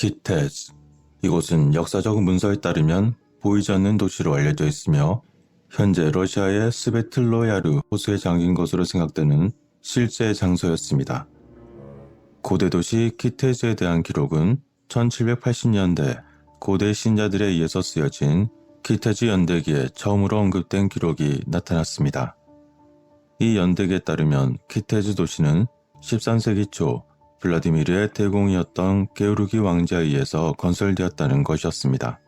키테즈. 이곳은 역사적 문서에 따르면 보이지 않는 도시로 알려져 있으며 현재 러시아의 스베틀로야르 호수에 잠긴 것으로 생각되는 실제 장소였습니다. 고대 도시 키테즈에 대한 기록은 1780년대 고대 신자들에 의해서 쓰여진 키테즈 연대기에 처음으로 언급된 기록이 나타났습니다. 이 연대기에 따르면 키테즈 도시는 13세기 초 블라디미르의 대공이었던 게오르기 왕자에 의해서 건설되었다는 것이었습니다.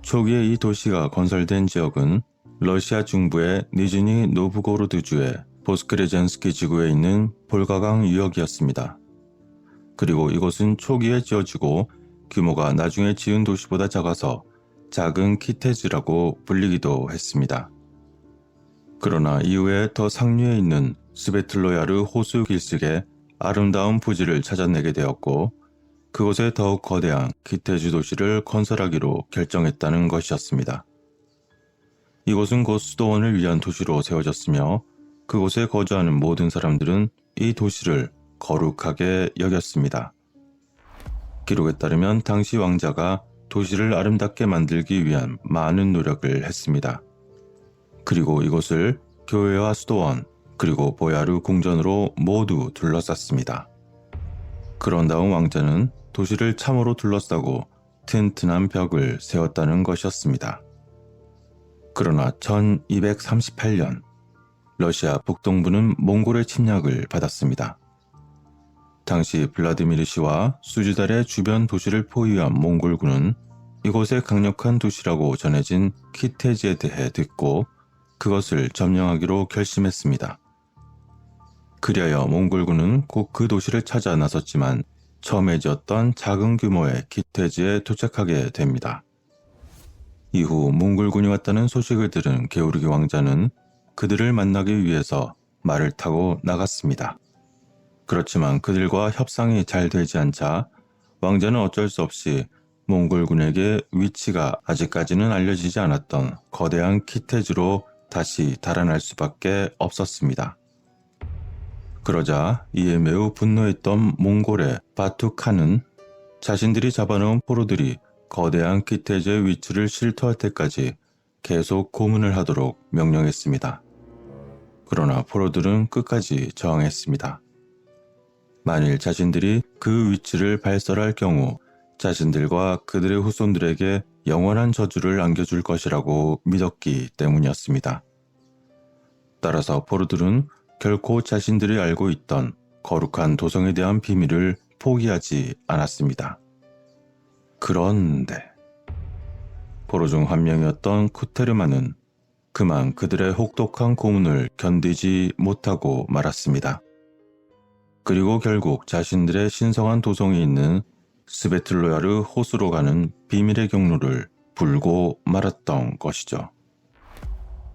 초기에 이 도시가 건설된 지역은 러시아 중부의 니즈니 노브고로드주의 보스크레젠스키 지구에 있는 볼가강 유역이었습니다. 그리고 이곳은 초기에 지어지고 규모가 나중에 지은 도시보다 작아서 작은 키테즈라고 불리기도 했습니다. 그러나 이후에 더 상류에 있는 스베틀로야르 호수 길쭉에 아름다운 부지를 찾아내게 되었고 그곳에 더욱 거대한 키테즈 도시를 건설하기로 결정했다는 것이었습니다. 이곳은 곧 수도원을 위한 도시로 세워졌으며 그곳에 거주하는 모든 사람들은 이 도시를 거룩하게 여겼습니다. 기록에 따르면 당시 왕자가 도시를 아름답게 만들기 위한 많은 노력을 했습니다. 그리고 이곳을 교회와 수도원 그리고 보야르 궁전으로 모두 둘러쌌습니다. 그런 다음 왕자는 도시를 참으로 둘러싸고 튼튼한 벽을 세웠다는 것이었습니다. 그러나 1238년 러시아 북동부는 몽골의 침략을 받았습니다. 당시 블라디미르 시와 수지달의 주변 도시를 포위한 몽골군은 이곳의 강력한 도시라고 전해진 키테즈에 대해 듣고 그것을 점령하기로 결심했습니다. 그리하여 몽골군은 곧 그 도시를 찾아 나섰지만 처음에 지었던 작은 규모의 키테즈에 도착하게 됩니다. 이후 몽골군이 왔다는 소식을 들은 게오르기 왕자는 그들을 만나기 위해서 말을 타고 나갔습니다. 그렇지만 그들과 협상이 잘 되지 않자 왕자는 어쩔 수 없이 몽골군에게 위치가 아직까지는 알려지지 않았던 거대한 키테즈로 다시 달아날 수밖에 없었습니다. 그러자 이에 매우 분노했던 몽골의 바투칸은 자신들이 잡아놓은 포로들이 거대한 키테즈의 위치를 실토할 때까지 계속 고문을 하도록 명령했습니다. 그러나 포로들은 끝까지 저항했습니다. 만일 자신들이 그 위치를 발설할 경우 자신들과 그들의 후손들에게 영원한 저주를 안겨줄 것이라고 믿었기 때문이었습니다. 따라서 포로들은 결코 자신들이 알고 있던 거룩한 도성에 대한 비밀을 포기하지 않았습니다. 그런데 포로 중 한 명이었던 쿠테르마는 그만 그들의 혹독한 고문을 견디지 못하고 말았습니다. 그리고 결국 자신들의 신성한 도성이 있는 스베틀로야르 호수로 가는 비밀의 경로를 불고 말았던 것이죠.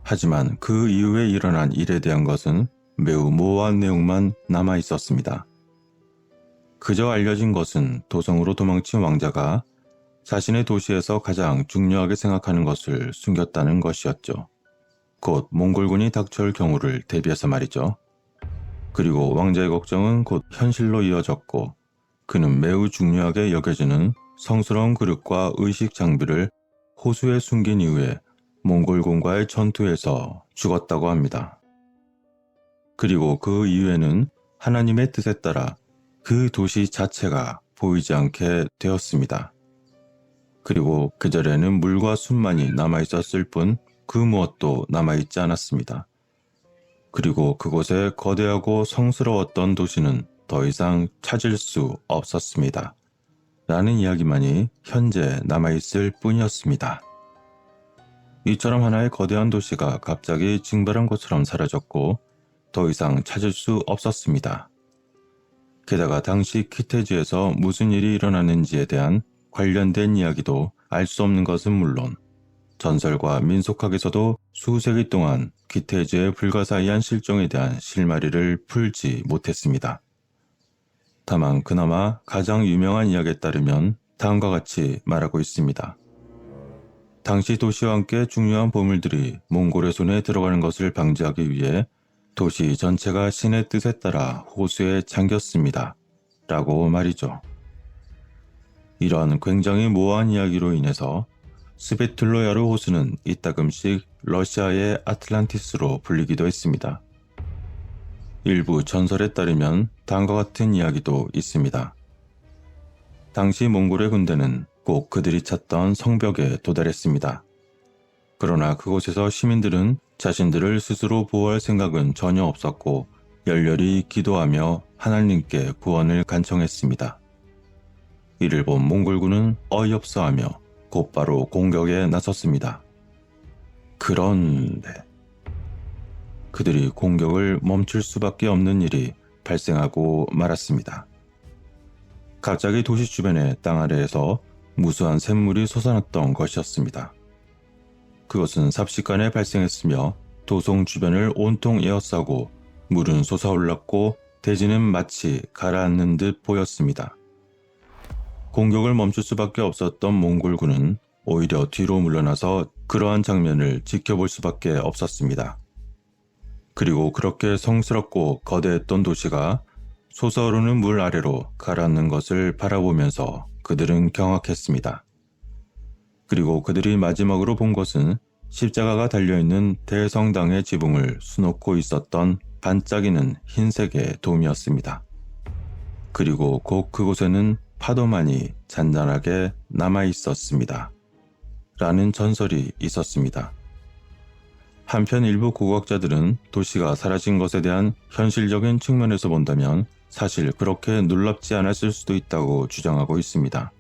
하지만 그 이후에 일어난 일에 대한 것은 매우 모호한 내용만 남아 있었습니다. 그저 알려진 것은 도성으로 도망친 왕자가 자신의 도시에서 가장 중요하게 생각하는 것을 숨겼다는 것이었죠. 곧 몽골군이 닥쳐올 경우를 대비해서 말이죠. 그리고 왕자의 걱정은 곧 현실로 이어졌고 그는 매우 중요하게 여겨지는 성스러운 그릇과 의식 장비를 호수에 숨긴 이후에 몽골군과의 전투에서 죽었다고 합니다. 그리고 그 이후에는 하나님의 뜻에 따라 그 도시 자체가 보이지 않게 되었습니다. 그리고 그 자리에는 물과 숲만이 남아있었을 뿐 그 무엇도 남아있지 않았습니다. 그리고 그곳에 거대하고 성스러웠던 도시는 더 이상 찾을 수 없었습니다. 라는 이야기만이 현재 남아있을 뿐이었습니다. 이처럼 하나의 거대한 도시가 갑자기 징발한 것처럼 사라졌고 더 이상 찾을 수 없었습니다. 게다가 당시 키테즈에서 무슨 일이 일어났는지에 대한 관련된 이야기도 알 수 없는 것은 물론 전설과 민속학에서도 수세기 동안 키테즈의 불가사의한 실종에 대한 실마리를 풀지 못했습니다. 다만 그나마 가장 유명한 이야기에 따르면 다음과 같이 말하고 있습니다. 당시 도시와 함께 중요한 보물들이 몽골의 손에 들어가는 것을 방지하기 위해 도시 전체가 신의 뜻에 따라 호수에 잠겼습니다. 라고 말이죠. 이러한 굉장히 모호한 이야기로 인해서 스베틀로야르 호수는 이따금씩 러시아의 아틀란티스로 불리기도 했습니다. 일부 전설에 따르면 다음과 같은 이야기도 있습니다. 당시 몽골의 군대는 꼭 그들이 찾던 성벽에 도달했습니다. 그러나 그곳에서 시민들은 자신들을 스스로 보호할 생각은 전혀 없었고 열렬히 기도하며 하나님께 구원을 간청했습니다. 이를 본 몽골군은 어이없어하며 곧바로 공격에 나섰습니다. 그런데 그들이 공격을 멈출 수밖에 없는 일이 발생하고 말았습니다. 갑자기 도시 주변의 땅 아래에서 무수한 샘물이 솟아났던 것이었습니다. 그것은 삽시간에 발생했으며 도성 주변을 온통 에워싸고 물은 솟아올랐고 대지는 마치 가라앉는 듯 보였습니다. 공격을 멈출 수밖에 없었던 몽골군은 오히려 뒤로 물러나서 그러한 장면을 지켜볼 수밖에 없었습니다. 그리고 그렇게 성스럽고 거대했던 도시가 솟아오르는 물 아래로 가라앉는 것을 바라보면서 그들은 경악했습니다. 그리고 그들이 마지막으로 본 것은 십자가가 달려있는 대성당의 지붕을 수놓고 있었던 반짝이는 흰색의 돔이었습니다. 그리고 곧 그곳에는 파도만이 잔잔하게 남아있었습니다. 라는 전설이 있었습니다. 한편 일부 고고학자들은 도시가 사라진 것에 대한 현실적인 측면에서 본다면 사실 그렇게 놀랍지 않았을 수도 있다고 주장하고 있습니다.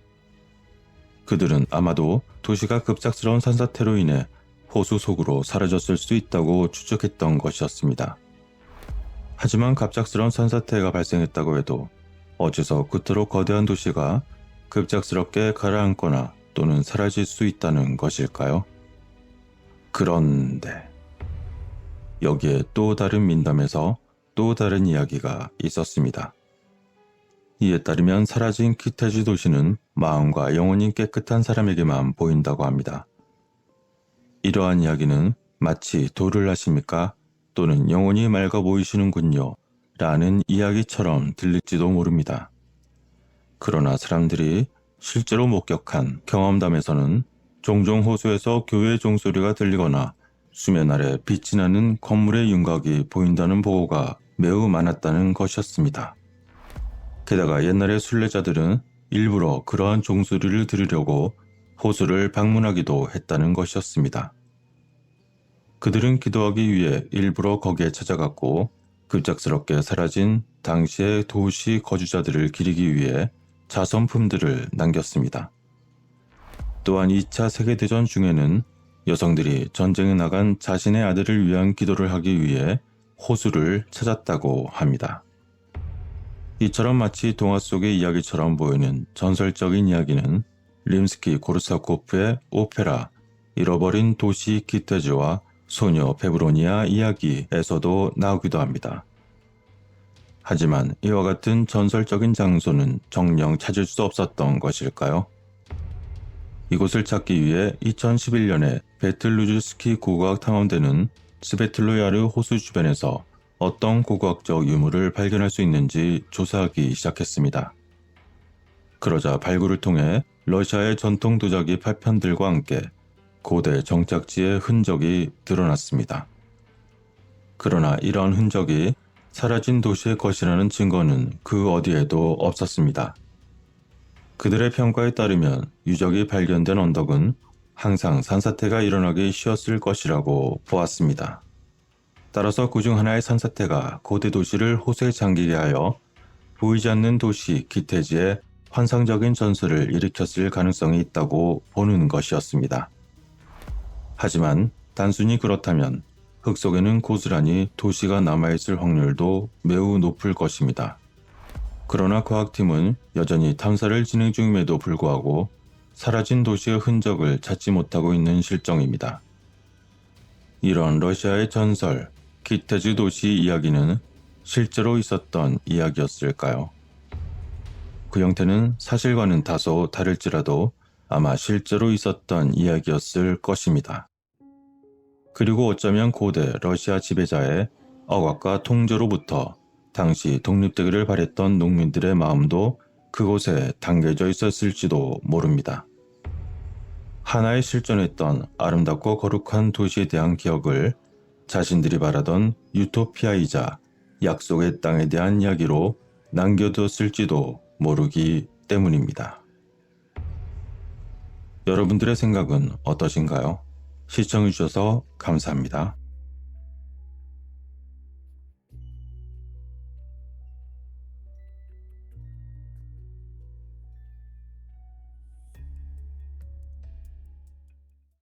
그들은 아마도 도시가 급작스러운 산사태로 인해 호수 속으로 사라졌을 수도 있다고 추측했던 것이었습니다. 하지만 갑작스러운 산사태가 발생했다고 해도 어째서 그토록 거대한 도시가 급작스럽게 가라앉거나 또는 사라질 수 있다는 것일까요? 그런데 여기에 또 다른 민담에서 또 다른 이야기가 있었습니다. 이에 따르면 사라진 키테주 도시는 마음과 영혼이 깨끗한 사람에게만 보인다고 합니다. 이러한 이야기는 마치 도를 하십니까? 또는 영혼이 맑아 보이시는군요. 라는 이야기처럼 들릴지도 모릅니다. 그러나 사람들이 실제로 목격한 경험담에서는 종종 호수에서 교회 종소리가 들리거나 수면 아래 빛이 나는 건물의 윤곽이 보인다는 보고가 매우 많았다는 것이었습니다. 게다가 옛날의 순례자들은 일부러 그러한 종소리를 들으려고 호수를 방문하기도 했다는 것이었습니다. 그들은 기도하기 위해 일부러 거기에 찾아갔고 급작스럽게 사라진 당시의 도시 거주자들을 기리기 위해 자선품들을 남겼습니다. 또한 2차 세계대전 중에는 여성들이 전쟁에 나간 자신의 아들을 위한 기도를 하기 위해 호수를 찾았다고 합니다. 이처럼 마치 동화 속의 이야기처럼 보이는 전설적인 이야기는 림스키 고르사코프의 오페라 잃어버린 도시 키테즈와 소녀 베브로니아 이야기에서도 나오기도 합니다. 하지만 이와 같은 전설적인 장소는 정녕 찾을 수 없었던 것일까요? 이곳을 찾기 위해 2011년에 베틀루즈스키 고고학 탐험대는 스베틀로야르 호수 주변에서 어떤 고고학적 유물을 발견할 수 있는지 조사하기 시작했습니다. 그러자 발굴을 통해 러시아의 전통 도자기 파편들과 함께 고대 정착지의 흔적이 드러났습니다. 그러나 이러한 흔적이 사라진 도시의 것이라는 증거는 그 어디에도 없었습니다. 그들의 평가에 따르면 유적이 발견된 언덕은 항상 산사태가 일어나기 쉬웠을 것이라고 보았습니다. 따라서 그중 하나의 산사태가 고대 도시를 호수에 잠기게 하여 보이지 않는 도시 키테즈의 환상적인 전설을 일으켰을 가능성이 있다고 보는 것이었습니다. 하지만 단순히 그렇다면 흙 속에는 고스란히 도시가 남아있을 확률도 매우 높을 것입니다. 그러나 과학팀은 여전히 탐사를 진행 중임에도 불구하고 사라진 도시의 흔적을 찾지 못하고 있는 실정입니다. 이런 러시아의 전설, 키테즈 도시 이야기는 실제로 있었던 이야기였을까요? 그 형태는 사실과는 다소 다를지라도 아마 실제로 있었던 이야기였을 것입니다. 그리고 어쩌면 고대 러시아 지배자의 억압과 통제로부터 당시 독립되기를 바랬던 농민들의 마음도 그곳에 담겨져 있었을지도 모릅니다. 하나의 실존했던 아름답고 거룩한 도시에 대한 기억을 자신들이 바라던 유토피아이자 약속의 땅에 대한 이야기로 남겨두었을지도 모르기 때문입니다. 여러분들의 생각은 어떠신가요? 시청해주셔서 감사합니다.